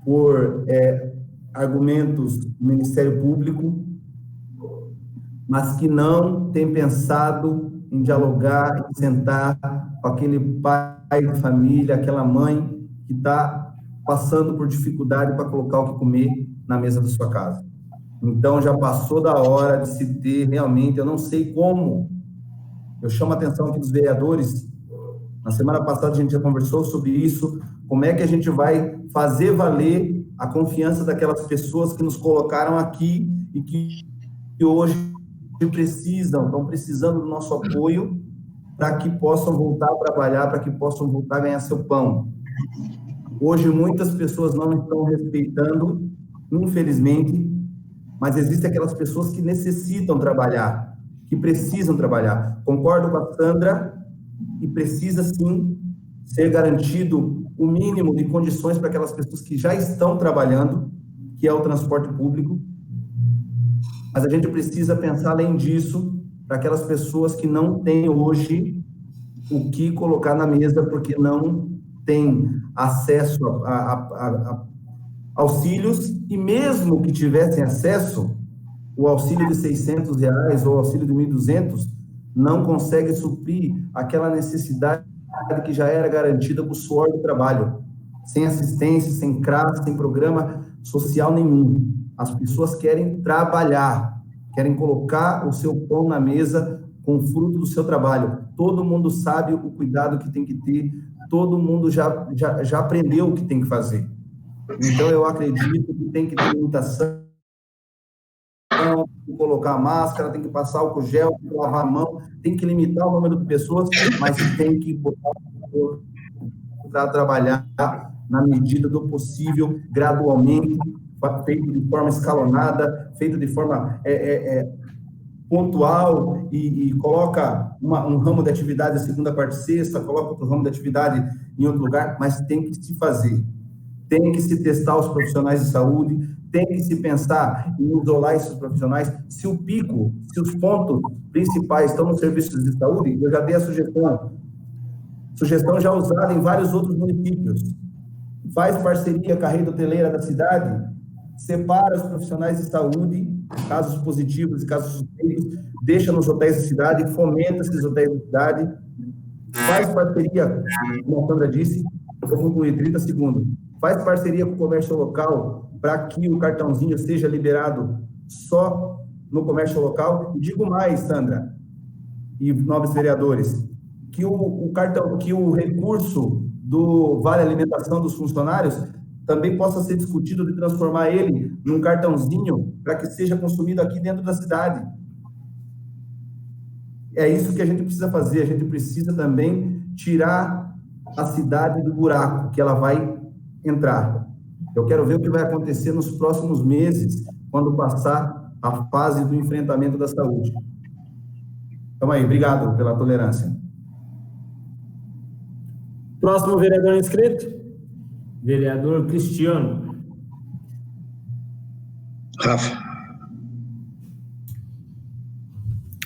por argumentos do Ministério Público, mas que não tem pensado em dialogar, em sentar com aquele pai de família, aquela mãe que está passando por dificuldade para colocar o que comer na mesa da sua casa. Então, já passou da hora de se ter realmente, eu não sei como, eu chamo a atenção aqui dos vereadores, na semana passada a gente já conversou sobre isso, como é que a gente vai fazer valer a confiança daquelas pessoas que nos colocaram aqui e que hoje estão precisando do nosso apoio para que possam voltar a trabalhar, para que possam voltar a ganhar seu pão. Hoje, muitas pessoas não estão respeitando, infelizmente, mas existem aquelas pessoas que necessitam trabalhar, que precisam trabalhar. Concordo com a Sandra, e precisa, sim, ser garantido o mínimo de condições para aquelas pessoas que já estão trabalhando, que é o transporte público, mas a gente precisa pensar além disso para aquelas pessoas que não têm hoje o que colocar na mesa porque não têm acesso a auxílios, e mesmo que tivessem acesso, o auxílio de R$600 ou o auxílio de 1.200 não consegue suprir aquela necessidade que já era garantida com o suor do trabalho, sem assistência, sem CRAS, sem programa social nenhum. As pessoas querem trabalhar, querem colocar o seu pão na mesa com o fruto do seu trabalho. Todo mundo sabe o cuidado que tem que ter, todo mundo já aprendeu o que tem que fazer. Então, eu acredito que tem que ter limitação, tem que colocar a máscara, tem que passar álcool gel, tem que lavar a mão, tem que limitar o número de pessoas, mas tem que botar para trabalhar na medida do possível, gradualmente, feito de forma escalonada, feito de forma pontual, e coloca um ramo de atividade segunda, quarta e sexta, coloca outro ramo de atividade em outro lugar, mas tem que se fazer. Tem que se testar os profissionais de saúde, tem que se pensar em isolar esses profissionais. Se o pico, se os pontos principais estão nos serviços de saúde, eu já dei a sugestão já usada em vários outros municípios. Faz parceria com a rede hoteleira da cidade, separa os profissionais de saúde, casos positivos e casos suspeitos, deixa nos hotéis da cidade, fomenta esses hotéis da cidade, faz parceria, como a Sandra disse, eu vou concluir 30 segundos, faz parceria com o comércio local para que o cartãozinho seja liberado só no comércio local. E digo mais, Sandra e nobres vereadores, que o recurso do Vale Alimentação dos funcionários também possa ser discutido de transformar ele num cartãozinho para que seja consumido aqui dentro da cidade. É isso que a gente precisa fazer, a gente precisa também tirar a cidade do buraco que ela vai entrar. Eu quero ver o que vai acontecer nos próximos meses, quando passar a fase do enfrentamento da saúde. Então aí, obrigado pela tolerância. Próximo vereador inscrito, vereador Cristiano. Rafa.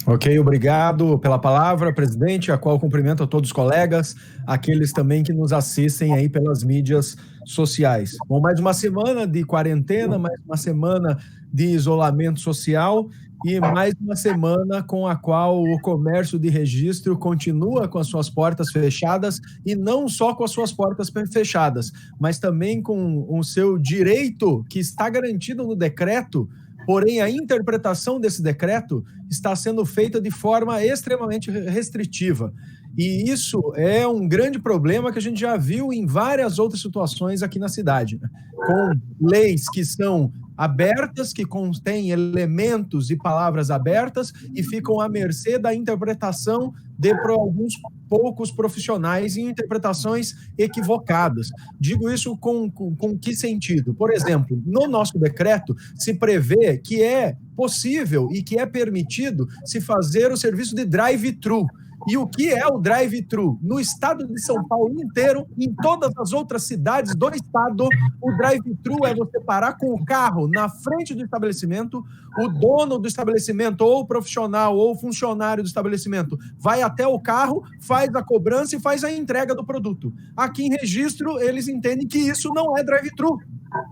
Ok, obrigado pela palavra, presidente, a qual cumprimento a todos os colegas, aqueles também que nos assistem aí pelas mídias sociais. Bom, mais uma semana de quarentena, mais uma semana de isolamento social e mais uma semana com a qual o comércio de Registro continua com as suas portas fechadas, e não só com as suas portas fechadas, mas também com o seu direito que está garantido no decreto Porém, a interpretação desse decreto está sendo feita de forma extremamente restritiva. E isso é um grande problema que a gente já viu em várias outras situações aqui na cidade, com leis que são abertas, que contêm elementos e palavras abertas e ficam à mercê da interpretação de alguns poucos profissionais em interpretações equivocadas. Digo isso com que sentido? Por exemplo, no nosso decreto se prevê que é possível e que é permitido se fazer o serviço de drive-thru. E o que é o drive-thru? No estado de São Paulo inteiro, em todas as outras cidades do estado, o drive-thru é você parar com o carro na frente do estabelecimento, o dono do estabelecimento, ou o profissional, ou o funcionário do estabelecimento, vai até o carro, faz a cobrança e faz a entrega do produto. Aqui em Registro, eles entendem que isso não é drive-thru,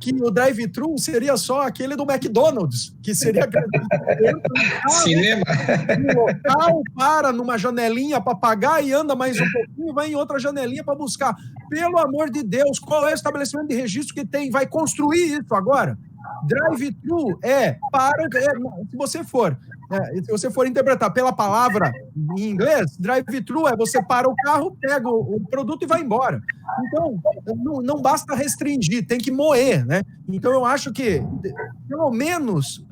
que o drive-thru seria só aquele do McDonald's, que seria cinema. no local, para numa janelinha para pagar e anda mais um pouquinho, vai em outra janelinha para buscar. Pelo amor de Deus, qual é o estabelecimento de registro que vai construir isso agora? Drive-thru se você for interpretar pela palavra em inglês, drive-thru é você para o carro, pega o produto e vai embora. Então, não basta restringir, tem que moer, né? Então, eu acho que, pelo menos,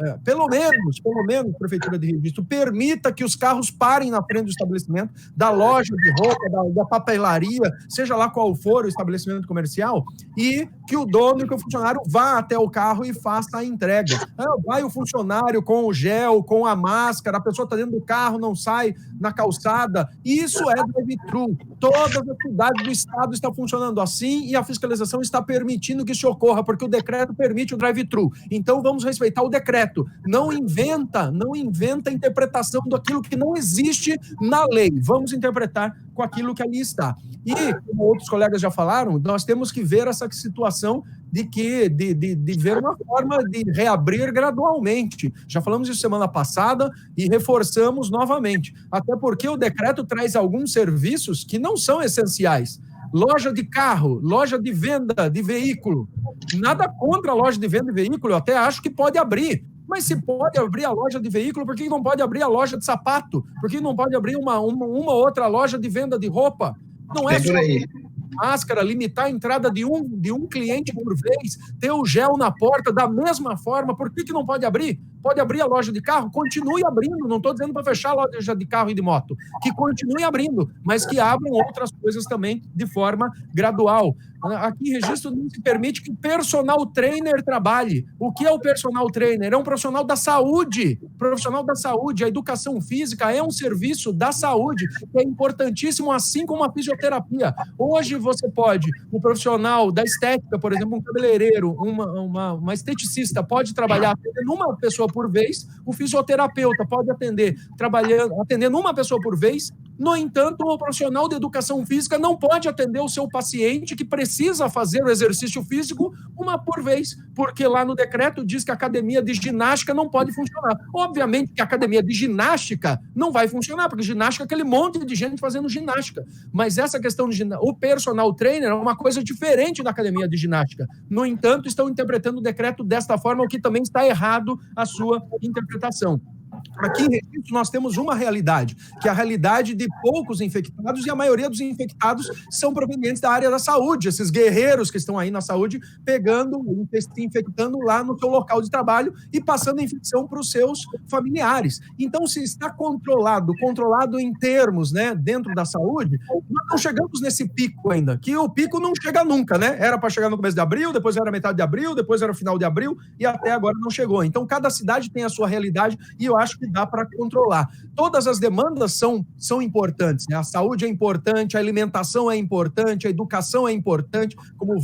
Prefeitura de Registro, permita que os carros parem na frente do estabelecimento, da loja de roupa, da papelaria, seja lá qual for o estabelecimento comercial, e que o dono e que o funcionário vá até o carro e faça a entrega. Vai o funcionário com o gel, com a máscara, a pessoa está dentro do carro, não sai na calçada. Isso é drive-thru. Todas as cidades do estado estão funcionando assim e a fiscalização está permitindo que isso ocorra, porque o decreto permite o drive-thru. Então, vamos respeitar o decreto. Não inventa interpretação daquilo que não existe na lei. Vamos interpretar com aquilo que ali está. E, como outros colegas já falaram, nós temos que ver essa situação de ver uma forma de reabrir gradualmente. Já falamos isso semana passada e reforçamos novamente. Até porque o decreto traz alguns serviços que não são essenciais. Loja de carro, loja de venda de veículo. Nada contra a loja de venda de veículo, eu até acho que pode abrir. Mas se pode abrir a loja de veículo, por que não pode abrir a loja de sapato? Por que não pode abrir uma outra loja de venda de roupa? Não é só máscara, limitar a entrada de um cliente por vez, ter o gel na porta da mesma forma. Por que não pode abrir? Pode abrir a loja de carro? Continue abrindo. Não estou dizendo para fechar a loja de carro e de moto. Que continue abrindo, mas que abram outras coisas também de forma gradual. Aqui em Registro não se permite que o personal trainer trabalhe. O que é o personal trainer? É um profissional da saúde. Profissional da saúde. A educação física é um serviço da saúde, que é importantíssimo, assim como a fisioterapia. Hoje você pode, um profissional da estética, por exemplo, um cabeleireiro, uma esteticista pode trabalhar atendendo uma pessoa por vez, o fisioterapeuta pode atendendo uma pessoa por vez. No entanto, o profissional de educação física não pode atender o seu paciente que precisa fazer o exercício físico uma por vez, porque lá no decreto diz que a academia de ginástica não pode funcionar. Obviamente que a academia de ginástica não vai funcionar, porque ginástica é aquele monte de gente fazendo ginástica. Mas essa questão de o personal trainer é uma coisa diferente da academia de ginástica. No entanto, estão interpretando o decreto desta forma, o que também está errado a sua interpretação. Aqui em Registro nós temos uma realidade, que é a realidade de poucos infectados, e a maioria dos infectados são provenientes da área da saúde, esses guerreiros que estão aí na saúde, infectando lá no seu local de trabalho e passando a infecção para os seus familiares. Então, se está controlado em termos, né, dentro da saúde, nós não chegamos nesse pico ainda, que o pico não chega nunca, né? Era para chegar no começo de abril, depois era metade de abril, depois era final de abril, e até agora não chegou. Então, cada cidade tem a sua realidade, e eu acho que dá para controlar. Todas as demandas são importantes, né? A saúde é importante, a alimentação é importante, a educação é importante, como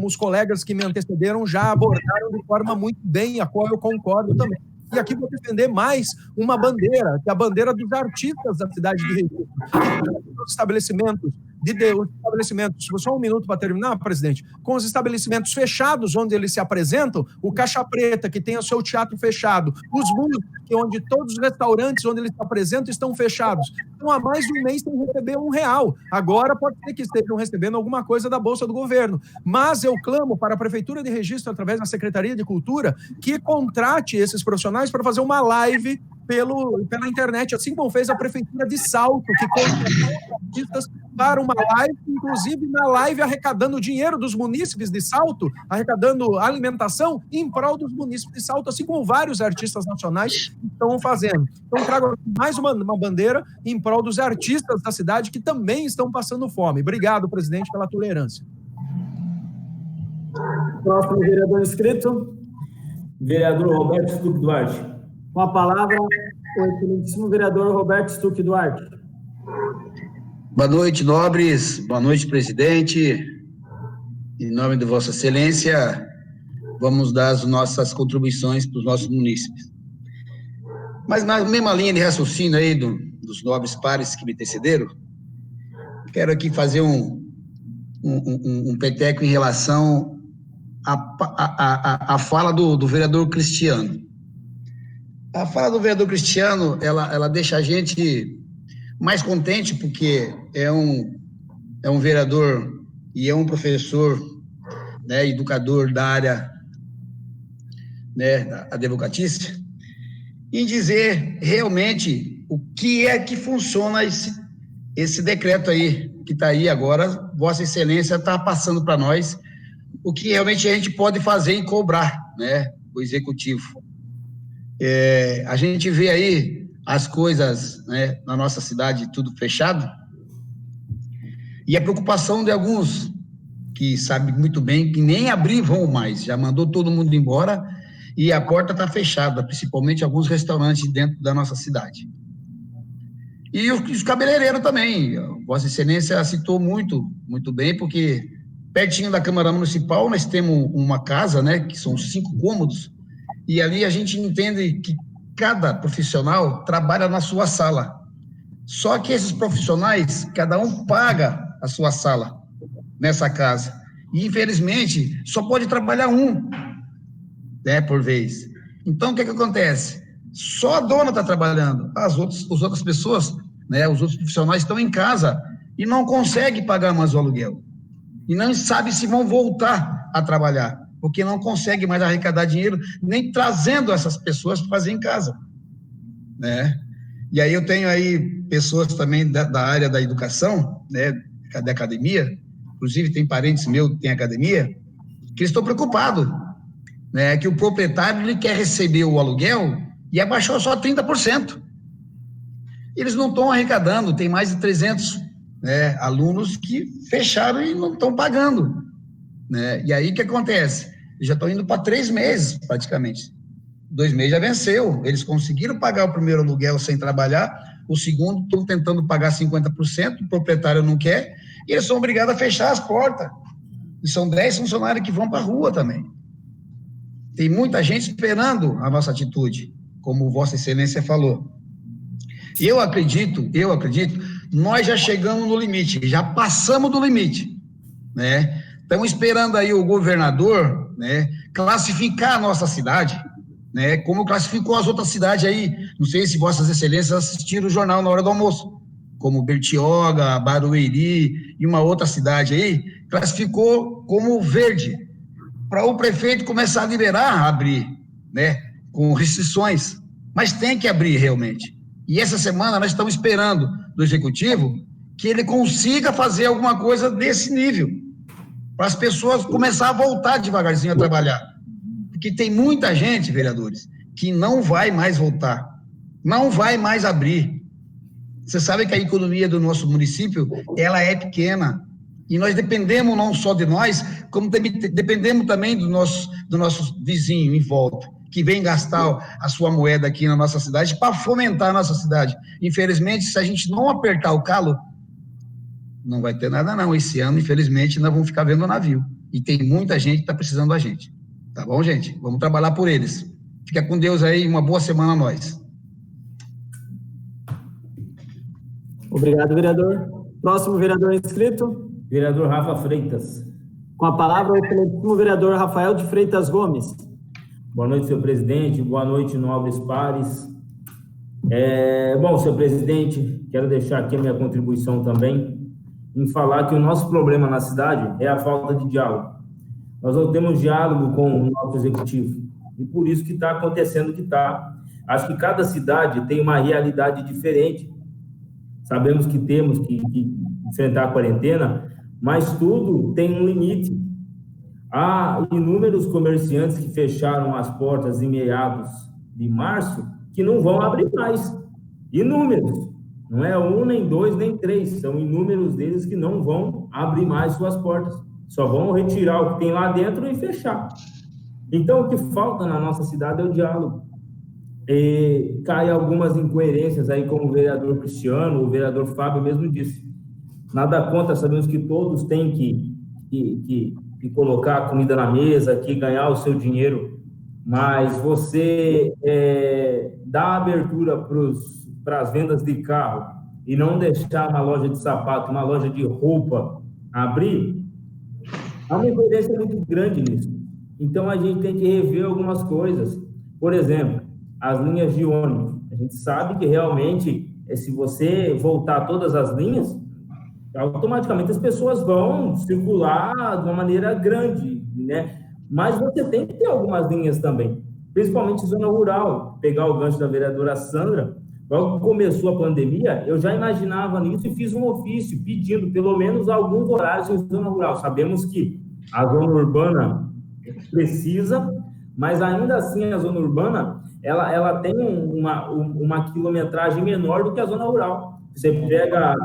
os colegas que me antecederam já abordaram de forma muito bem, a qual eu concordo também. E aqui vou defender mais uma bandeira, que é a bandeira dos artistas da cidade de Registro. Os estabelecimentos os estabelecimentos, só um minuto para terminar, presidente, com os estabelecimentos fechados, onde eles se apresentam, o Caixa Preta, que tem o seu teatro fechado, os músicos, onde todos os restaurantes onde eles se apresentam estão fechados. Então, há mais de um mês sem receber R$1. Agora pode ser que estejam recebendo alguma coisa da Bolsa do Governo. Mas eu clamo para a Prefeitura de Registro, através da Secretaria de Cultura, que contrate esses profissionais para fazer uma live pela internet, assim como fez a Prefeitura de Salto, que contratou artistas para uma live, inclusive na live arrecadando dinheiro dos munícipes de Salto, arrecadando alimentação em prol dos munícipes de Salto, assim como vários artistas nacionais estão fazendo. Então, trago mais uma bandeira em prol dos artistas da cidade que também estão passando fome. Obrigado, presidente, pela tolerância. Próximo vereador inscrito. Vereador Roberto Stuck Duarte. Com a palavra, o excelentíssimo vereador Roberto Stuck Duarte. Boa noite, nobres. Boa noite, presidente. Em nome de Vossa Excelência, vamos dar as nossas contribuições para os nossos munícipes. Mas na mesma linha de raciocínio aí dos nobres pares que me antecederam, quero aqui fazer um peteco em relação à fala do vereador Cristiano. A fala do vereador Cristiano, ela deixa a gente mais contente, porque é um vereador e é um professor, né, educador da área, né, da advocatícia, em dizer realmente o que é que funciona esse decreto aí, que está aí agora, Vossa Excelência está passando para nós, o que realmente a gente pode fazer e cobrar, né, o Executivo. A gente vê aí as coisas, né, na nossa cidade, tudo fechado, e a preocupação de alguns que sabem muito bem que nem abrir vão mais, já mandou todo mundo embora e a porta está fechada, principalmente alguns restaurantes dentro da nossa cidade. E os cabeleireiros também, Vossa Excelência citou muito bem, porque pertinho da Câmara Municipal nós temos uma casa, né, que são 5 cômodos, e ali a gente entende que cada profissional trabalha na sua sala. Só que esses profissionais, cada um paga a sua sala nessa casa. E, infelizmente, só pode trabalhar um, né, por vez. Então, o que acontece? Só a dona está trabalhando. As outras pessoas, né, os outros profissionais estão em casa e não conseguem pagar mais o aluguel. E não sabe se vão voltar a trabalhar, porque não consegue mais arrecadar dinheiro, nem trazendo essas pessoas para fazer em casa, né? E aí eu tenho aí pessoas também da área da educação, né, da academia, inclusive tem parentes meus que têm academia, que estão preocupados, né, que o proprietário ele quer receber o aluguel e abaixou só 30%. Eles não estão arrecadando, tem mais de 300, né, alunos que fecharam e não estão pagando, né? E aí o que acontece? Já estão indo para 3 meses, praticamente. 2 meses já venceu. Eles conseguiram pagar o primeiro aluguel sem trabalhar, o segundo estão tentando pagar 50%, o proprietário não quer, e eles são obrigados a fechar as portas. E são 10 funcionários que vão para a rua também. Tem muita gente esperando a nossa atitude, como Vossa Excelência falou. Eu acredito, nós já chegamos no limite, já passamos do limite, né? Estamos esperando aí o governador, né, classificar a nossa cidade, né, como classificou as outras cidades aí. Não sei se Vossas Excelências assistiram o jornal na hora do almoço, como Bertioga, Barueri e uma outra cidade aí, classificou como verde, para o prefeito começar a liberar, abrir, né, com restrições, mas tem que abrir realmente. E essa semana nós estamos esperando do Executivo que ele consiga fazer alguma coisa desse nível, para as pessoas começar a voltar devagarzinho a trabalhar. Porque tem muita gente, vereadores, que não vai mais voltar, não vai mais abrir. Você sabe que a economia do nosso município, ela é pequena, e nós dependemos não só de nós, como dependemos também do nosso vizinho em volta, que vem gastar a sua moeda aqui na nossa cidade para fomentar a nossa cidade. Infelizmente, se a gente não apertar o calo, não vai ter nada não. Esse ano, infelizmente, nós vamos ficar vendo navio. E tem muita gente que está precisando da gente. Tá bom, gente? Vamos trabalhar por eles. Fica com Deus aí, uma boa semana a nós. Obrigado, vereador. Próximo vereador inscrito. Vereador Rafa Freitas. Com a palavra, o excelentíssimo vereador Rafael de Freitas Gomes. Boa noite, senhor presidente. Boa noite, nobres pares. Bom, senhor presidente, quero deixar aqui a minha contribuição também em falar que o nosso problema na cidade é a falta de diálogo. Nós não temos diálogo com o nosso executivo e por isso que está acontecendo o que está. Acho que cada cidade tem uma realidade diferente. Sabemos que temos que enfrentar a quarentena, mas tudo tem um limite. Há inúmeros comerciantes que fecharam as portas em meados de março que não vão abrir mais. Inúmeros. Não é um, nem dois, nem três. São inúmeros deles que não vão abrir mais suas portas. Só vão retirar o que tem lá dentro e fechar. Então, o que falta na nossa cidade é o diálogo. E cai algumas incoerências aí, como o vereador Cristiano, o vereador Fábio mesmo disse. Nada contra, sabemos que todos têm que colocar a comida na mesa, que ganhar o seu dinheiro, mas você dar abertura para as vendas de carro e não deixar uma loja de sapato, uma loja de roupa abrir, há uma incoerência muito grande nisso. Então, a gente tem que rever algumas coisas. Por exemplo, as linhas de ônibus. A gente sabe que realmente, se você voltar todas as linhas, automaticamente as pessoas vão circular de uma maneira grande, né? Mas você tem que ter algumas linhas também, principalmente zona rural. Pegar o gancho da vereadora Sandra, logo que começou a pandemia, eu já imaginava nisso e fiz um ofício pedindo pelo menos alguns horários em zona rural. Sabemos que a zona urbana precisa, mas ainda assim a zona urbana ela tem uma quilometragem menor do que a zona rural. Você pega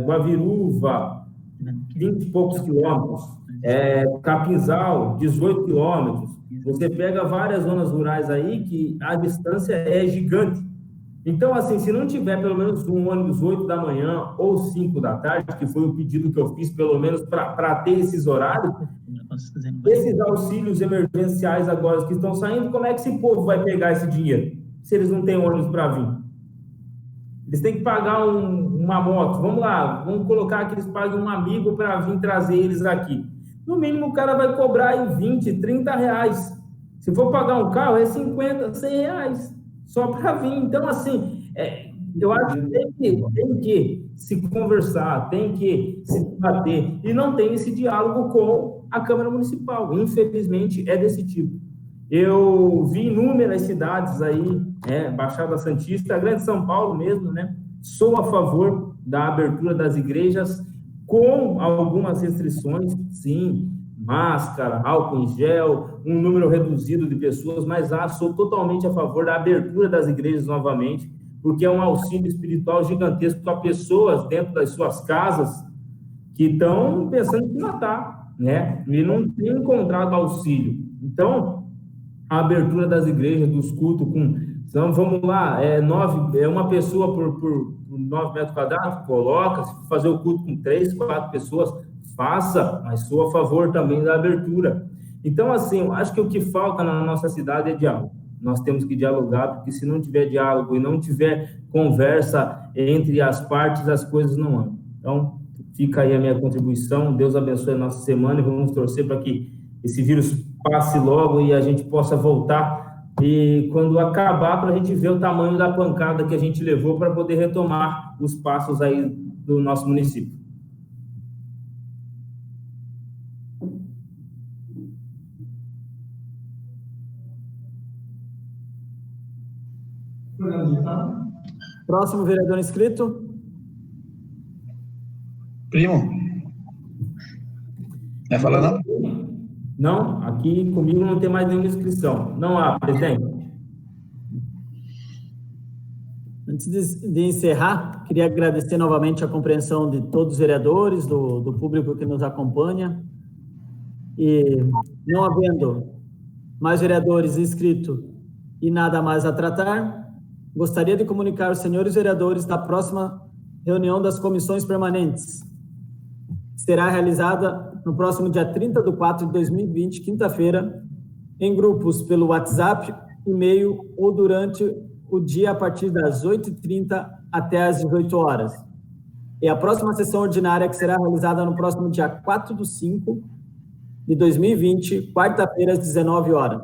Guaviruva, 20 e poucos quilômetros, Capinzal, 18 quilômetros. Você pega várias zonas rurais aí que a distância é gigante. Então, assim, se não tiver pelo menos um ônibus 8 da manhã ou 5 da tarde, que foi o pedido que eu fiz, pelo menos para ter esses horários, esses auxílios emergenciais agora que estão saindo, como é que esse povo vai pegar esse dinheiro, se eles não têm ônibus para vir? Eles têm que pagar uma moto. Vamos lá, vamos colocar que eles paguem um amigo para vir trazer eles aqui. No mínimo, o cara vai cobrar aí 20, 30 reais. Se for pagar um carro, é 50, 100 reais. Só para vir. Então, assim, eu acho que tem que se conversar, tem que se debater. E não tem esse diálogo com a Câmara Municipal. Infelizmente, é desse tipo. Eu vi inúmeras cidades aí, Baixada Santista, Grande São Paulo mesmo, né? Sou a favor da abertura das igrejas com algumas restrições, sim, máscara, álcool em gel, um número reduzido de pessoas, mas sou totalmente a favor da abertura das igrejas novamente, porque é um auxílio espiritual gigantesco para pessoas dentro das suas casas que estão pensando em se matar, né? E não tem encontrado auxílio. Então, a abertura das igrejas, dos cultos, então, vamos lá, uma pessoa por 9 metros quadrados, coloca, se fazer o culto com 3, 4 pessoas, faça, mas sou a favor também da abertura. Então, assim, acho que o que falta na nossa cidade é diálogo. Nós temos que dialogar, porque se não tiver diálogo e não tiver conversa entre as partes, as coisas não andam. Então, fica aí a minha contribuição, Deus abençoe a nossa semana e vamos torcer para que esse vírus passe logo e a gente possa voltar e quando acabar, para a gente ver o tamanho da pancada que a gente levou para poder retomar os passos aí do nosso município. Próximo vereador inscrito. Primo. Quer falar não? Não, aqui comigo não tem mais nenhuma inscrição. Não há, presidente. Antes de encerrar, queria agradecer novamente a compreensão de todos os vereadores, do público que nos acompanha. E não havendo mais vereadores inscritos e nada mais a tratar, gostaria de comunicar aos senhores vereadores da próxima reunião das comissões permanentes, que será realizada no próximo dia 30/4 de 2020, quinta-feira, em grupos pelo WhatsApp, e-mail ou durante o dia a partir das 8h30 até as 18 horas. E a próxima sessão ordinária, que será realizada no próximo dia 4/5/2020, quarta-feira, às 19 horas.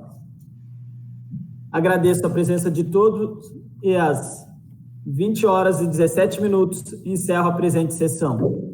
Agradeço a presença de todos e às 20h17, encerro a presente sessão.